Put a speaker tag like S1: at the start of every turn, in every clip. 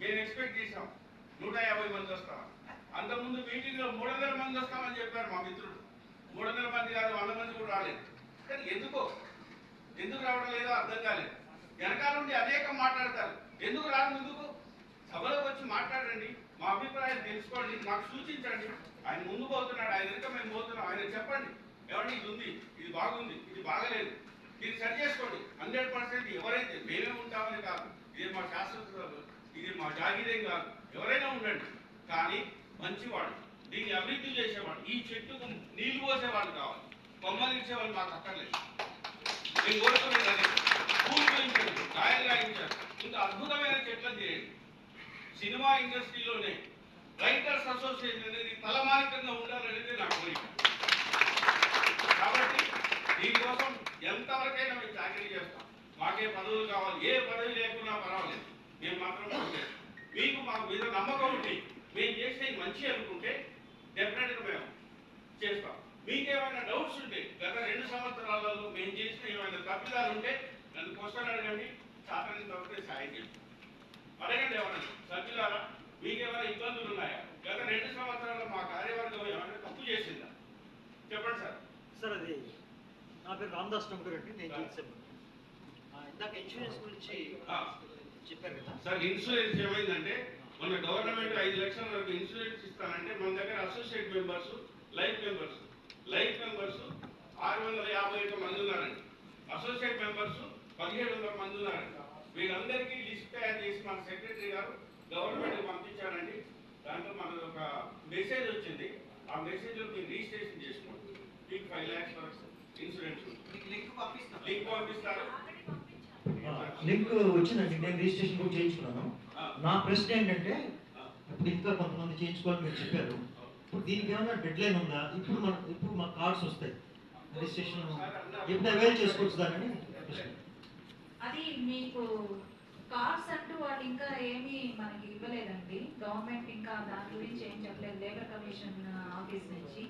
S1: మేము ఎక్స్పెక్ట్ చేసాం 150 మంది వస్తాం. అంతకుముందు మీటింగ్లో 300 మంది వస్తామని చెప్పారు మా మిత్రుడు. 300 మంది కాదు, 100 మంది కూడా రాలేదు. కానీ ఎందుకు రావడం లేదో అర్థం కాలేదు. వెనకాల నుండి అనేకం మాట్లాడతారు, ఎందుకు రాదు, ముందుకు సభలోకి వచ్చి మాట్లాడండి, మా అభిప్రాయం తెలుసుకోండి, మాకు సూచించండి. ఆయన ముందు పోతున్నాడు, ఆయన వెనుక మేము పోతున్నాం, ఆయన చెప్పండి ఏమండి ఇది ఉంది, ఇది బాగుంది, ఇది బాగలేదు, దీన్ని సరి చేసుకోండి. 100% ఎవరైతే మేమే ఉంటామని కాదు, ఇది మా శాస్త్రజ్ఞులు, ఇది మా జాగీరేం కాదు, ఎవరైనా ఉండండి, కానీ మంచివాడు, దీన్ని అభివృద్ధి చేసేవాడు, ఈ చెట్టుకు నీళ్లు పోసేవాళ్ళు కావాలి, కొమ్మలు ఇచ్చేవాళ్ళు మాకు అక్కర్లేదు. నేను కోరుకునేది అదే, పూలు పెంచండి, కాయలు కాయించారు, ఇంకా అద్భుతమైన చెట్లను చేయండి. సినిమా ఇండస్ట్రీలోనే రైటర్స్ అసోసియేషన్ అనేది తలమానికంగా ఉండాలనేది నా కోరిక. కాబట్టి దీనికోసం ఎంతవరకైనా మేము చాకరీ చేస్తాం. మాకే పదవులు కావాలి, ఏ పదవి లేకున్నా పర్వాలేదు, మేము మాత్రం మీకు మాకు మీద నమ్మకం ఉంటే మేము చేసే మంచి అనుకుంటే డెఫినెట్గా మేము చేస్తాం. మీకేమైనా డౌట్స్ ఉంటే గత 2 సంవత్సరాలలో మేము చేసిన ఏమైనా తప్పిదాలు ఉంటే నన్ను క్వశ్చన్ అడగండి, చాకరీ తప్పితే సాయం చేస్తాం. అడగండి ఎవరైనా సభ్యులారా, మీకేమైనా ఇబ్బందులు ఉన్నాయా? గత 2 సంవత్సరాల్లో మా కార్యవర్గం ఏమైనా తప్పు చేసిందా చెప్పండి సార్.
S2: సార్ అది నా పేరు రామదాస్ టంకర్ అండి, నేను చేసాను. ఇందాక ఇన్సూరెన్స్ గురించి చెప్పారు కదా
S1: సార్. ఇన్సూరెన్స్ ఏమైందంటే మన గవర్నమెంట్ 5 లక్షల వరకు ఇన్సూరెన్స్ ఇస్తానంటే మన దగ్గర అసోసియేట్ మెంబర్స్, లైఫ్ మెంబర్స్ 651 మంది ఉన్నారండి. అసోసియేట్ మెంబర్స్ 1700 మంది ఉన్నారండి. వీళ్ళందరికీ లిస్ట్ తయారు చేసి మన సెక్రటరీ గారు గవర్నమెంట్కి పంపించారండి. దాంట్లో మనకు ఒక మెసేజ్ వచ్చింది, ఆ మెసేజ్లో మీరు రిజిస్ట్రేషన్ చేసుకోండి, మీకు 5 lakhs వరకు ఇన్సూరెన్స్ లింక్ పంపిస్తారు.
S2: లింక్ వచ్చిందండి, నేను రిజిస్ట్రేషన్ కూడా చేయించుకున్నాను. నా ప్రశ్న ఏంటంటే ఇప్పుడు ఇంకా కొంతమంది చేయించుకోవాలని మీరు చెప్పారు, ఇప్పుడు దీనికి ఏమైనా డెడ్ లైన్ ఉందా? ఇప్పుడు మా కార్డ్స్ వస్తాయి, రిజిస్ట్రేషన్ ఎప్పుడు అవైల్ చేసుకోవచ్చు దాన్ని?
S3: అది మీకు కార్డ్స్ అంటూ వాళ్ళు ఇంకా ఏమీ మనకి ఇవ్వలేదండి. గవర్నమెంట్ ఇంకా దాని గురించి ఏం చెప్పలేదు లేబర్ కమిషన్ ఆఫీస్ నుంచి.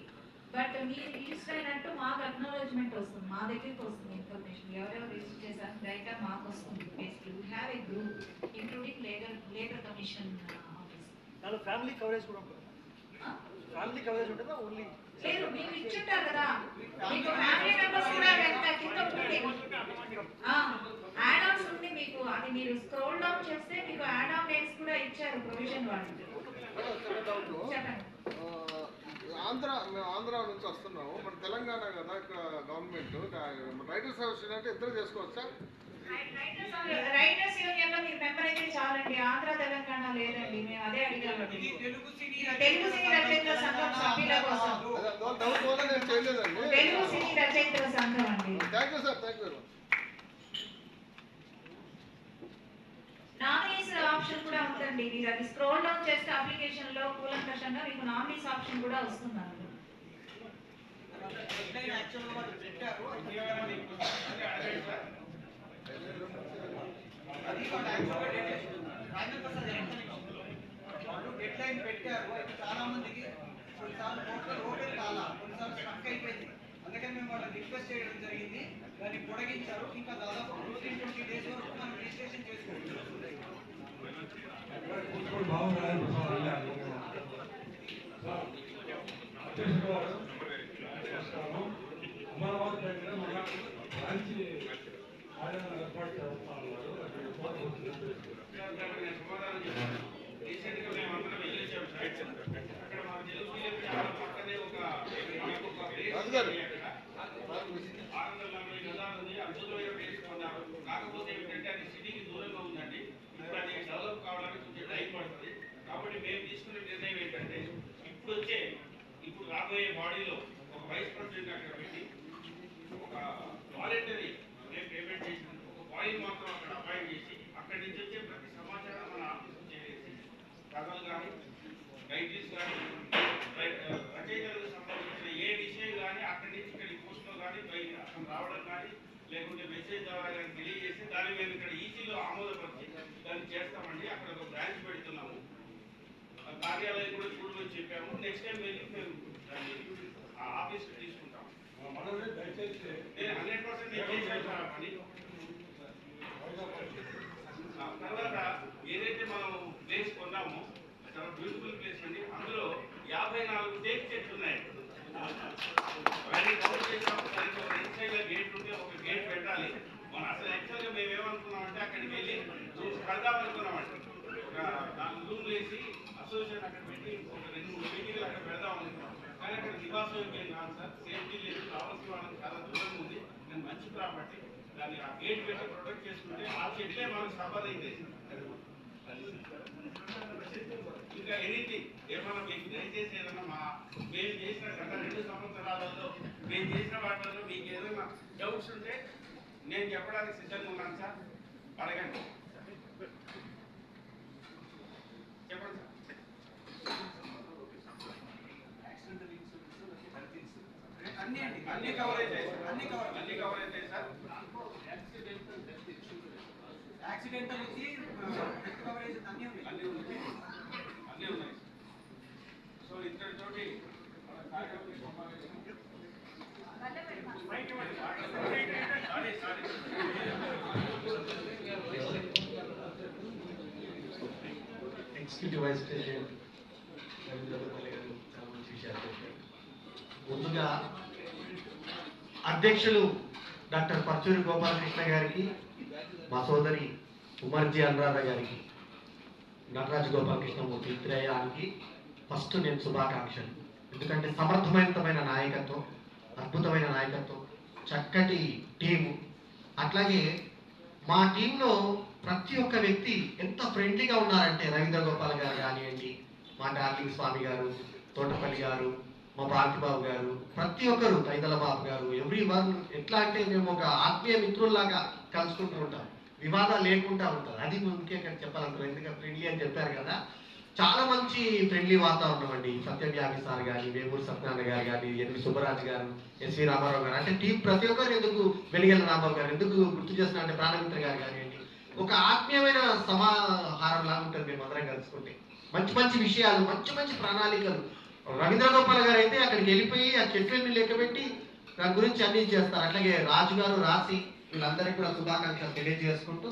S3: బట్ మీరు రిజిస్టర్ అయినట్టు మాకు అక్నాలజ్మెంట్ వస్తుంది, మా దగ్గరికి వస్తుంది ఇన్ఫర్మేషన్, ఎవరెవరు రిజిస్టర్ చేశారు డైరెక్ట్గా మాకు వస్తుంది. Basically we have a group including labour commission office.
S2: దానిలో ఫ్యామిలీ కవరేజ్ కూడా ఉంటుంది. ఫ్యామిలీ కవరేజ్ ఉంటుందా? ఓన్లీ
S3: లేదు, మీకు ఇచ్చుంటారు కదా, మీకు ఫ్యామిలీ మెంబర్స్ కూడా కింద ఉంటుంది, యాడ్ ఆన్స్ ఉంది మీకు. అది మీరు స్క్రోల్ డౌన్ చేస్తే మీకు యాడ్ ఆన్ డేట్స్ కూడా ఇచ్చారు ప్రొవిజన్ వాళ్ళు. చెప్పండి.
S4: మేము ఆంధ్ర నుంచి వస్తున్నాము, మన తెలంగాణ కదా ఇక్కడ గవర్నమెంట్ రైటర్స్ అసోసియేషన్ అంటే ఇద్దరు చేసుకోవచ్చా?
S3: రైటర్స్ యూనియన్ లో మీరు మెంబర్ అయితే చాలండి, ఆంధ్ర తెలంగాణ లేదండి. మేము అదే అడిగాము. తెలుగు సినీ రచయితల సంఘం సభ్యుల కోసం, తెలుగు సినీ రచయితల సంఘం అండి.
S4: Thank you sir, thank you.
S3: Nominees option కూడా ఉందండి, మీరు అది స్క్రోల్ డౌన్ చేస్తే అప్లికేషన్ లో కూలంకషంగా మీకు నామినీస్ ఆప్షన్ కూడా వస్తుంది.
S5: డెడ్లైన్ పెట్టారు, చాలా మందికి కొన్నిసార్లు పోర్టల్ ఓపెన్ కాలా, కొన్నిసార్లు స్టక్ అయిపోయింది. అందుకని మేము వాళ్ళని రిక్వెస్ట్ చేయడం జరిగింది, దాన్ని పొడిగించారు. ఇంకా దాదాపు 15-20 days వరకు మనం రిజిస్ట్రేషన్ చేసుకోవచ్చు.
S1: కాకపోతే ఏంటంటే అది సిటీకి దూరంగా ఉందండి, ఇప్పుడు అది డెవలప్ కావడానికి కొంచెం టైం పడుతుంది. కాబట్టి మేము తీసుకునే నిర్ణయం ఏంటంటే ఇప్పుడు రాబోయే బాడీలో ఒక వైస్ ప్రెసిడెంట్ అక్కడ పెట్టి ఒక వాలంటరీ మేము పేమెంట్ చేసిన ఒక బాడీ మాత్రం అక్కడ అపాయింట్ చేసి అక్కడి నుంచి వచ్చే ప్రతి సమాచారం మన ఆఫీస్ చేసి కథలు కానీ గైడ్లైన్స్ కానీ రచయితలకు సంబంధించిన ఏ విషయం కానీ అక్కడి నుంచి ఇక్కడ పోస్ట్లో కానీ అక్కడ రావడం కానీ లేకుంటే మెసేజ్ ద్వారా కానీ తెలియజేసి దాన్ని మేము ఇక్కడ ఈజీలో ఆమోదపరిచి దాన్ని చేస్తామండి. అక్కడ ఒక బ్రాంచ్ పెడుతున్నాము, కార్యాలయం కూడా చూడమని చెప్పాము. నెక్స్ట్ టైం వెళ్ళి మేము దాన్ని ఆ ఆఫీస్కి తీసుకుంటాం. నేను 100% చేసాను పని. తర్వాత ఏదైతే మనం ప్లేస్ కొన్నాము, చాలా బ్యూటిఫుల్ ప్లేస్ అండి. అందులో 54 టేక్ చెట్లు ఉన్నాయి. అవన్నీ కవర్ చేసాము. దానికి ఒక రెండు సైడ్ల గేట్ ఉంటే ఒక గేట్ పెట్టాలి. మనం అసలు యాక్చువల్గా మేము ఏమనుకున్నామంటే అక్కడికి వెళ్ళి రూమ్స్ కడదాం అనుకున్నామండి. ఒక 4 రూమ్లు వేసి అసోసియేషన్ అక్కడ పెట్టి ఒక 2-3 మీటింగ్లు అక్కడ పెడదాం అనుకున్నాం. కానీ అక్కడ నివాసం ఏం కాదు సార్, సేఫ్టీ లేదు, కావాల్సిన వాళ్ళకి చాలా దూరం ఉంది. నేను మంచి ప్రాపర్టీ దాన్ని ఆ గేట్ పెట్టి ప్రొటెక్ట్ చేసుకుంటే ఆ చెట్లే మనకు సంపాదించే. ఇంకా ఎనీథింగ్ ఏమన్నా మీకు దయచేసి ఏదన్నా మేము చేసిన గత 2 సంవత్సరాలలో మేము చేసిన వాటిలో మీకు ఏదైనా డౌట్స్ ఉంటే నేను చెప్పడానికి సిద్ధంగా ఉన్నాను సార్. అడగండి, చెప్పండి సార్.
S5: అన్ని అండి,
S1: అన్ని కవర్ అవుతాయి సార్,
S5: అన్ని
S1: కవర్ అవుతాయి సార్.
S5: యాక్సిడెంటల్ ఇది హెల్త్ కవరేజ్ అన్ని ఉన్నాయి.
S1: అన్నీ ఉన్నాయి. సో ఇద్దరితోటి మన కార్యక్రమం సమావేశం. Sorry
S6: executive vice president Ravindra Gopal garu చాలా మంచి విషయాలు చెప్పారు. ముందుగా అధ్యక్షులు డాక్టర్ పర్చూరి గోపాలకృష్ణ గారికి, మా సోదరి ఉమర్జీ అనురాధ గారికి, నటరాజు గోపాలకృష్ణమూర్తి త్రయానికి ఫస్ట్ నేను శుభాకాంక్షలు. ఎందుకంటే సమర్థవంతమైన నాయకత్వం, అద్భుతమైన నాయకత్వం, చక్కటి టీము. అట్లాగే మా టీంలో ప్రతి ఒక్క వ్యక్తి ఎంత ఫ్రెండ్లీగా ఉన్నారంటే రవీంద్ర గోపాల్ గారు కానివ్వండి, మా డార్లింగ్ స్వామి గారు, తోటపల్లి గారు, మా భారతిబాబు గారు, ప్రతి ఒక్కరు, తైదల బాబు గారు, ఎవ్రీ వన్ ఎట్లా అంటే మేము ఒక ఆత్మీయ మిత్రుల్లాగా కలుసుకుంటూ ఉంటాం. వివాదాలు లేకుండా ఉంటారు. అది ముఖ్యంగా చెప్పాలనుకున్నాను. ఎందుకంటే ఫ్రెండ్లీ అని చెప్పారు కదా, చాలా మంచి ఫ్రెండ్లీ వాతావరణం అండి. సత్యవ్యామి సార్ కానీ, వేమూరు సత్యనారాయణ గారు కానీ, ఎన్వి సుబ్బరాజు గారు, ఎస్వి రామారావు గారు, అంటే టీం ప్రతి ఒక్కరు ఎందుకు వెలిగెల రాంబాబు గారు ఎందుకు గుర్తు చేస్తున్నా అంటే ప్రాణమిత్ర గారు కానివ్వండి, ఒక ఆత్మీయమైన సమాహారం లాగా ఉంటుంది మేము అందరం కలుసుకుంటే. మంచి మంచి విషయాలు, మంచి మంచి ప్రణాళికలు. రవీంద్ర గోపాల్ గారు అయితే అక్కడికి వెళ్ళిపోయి ఆ చెట్లని లెక్కబెట్టి దాని గురించి అన్ని చేస్తారు. అట్లాగే రాజు గారు, రాసి, వీళ్ళందరికీ కూడా శుభాకాంక్షలు తెలియజేసుకుంటూ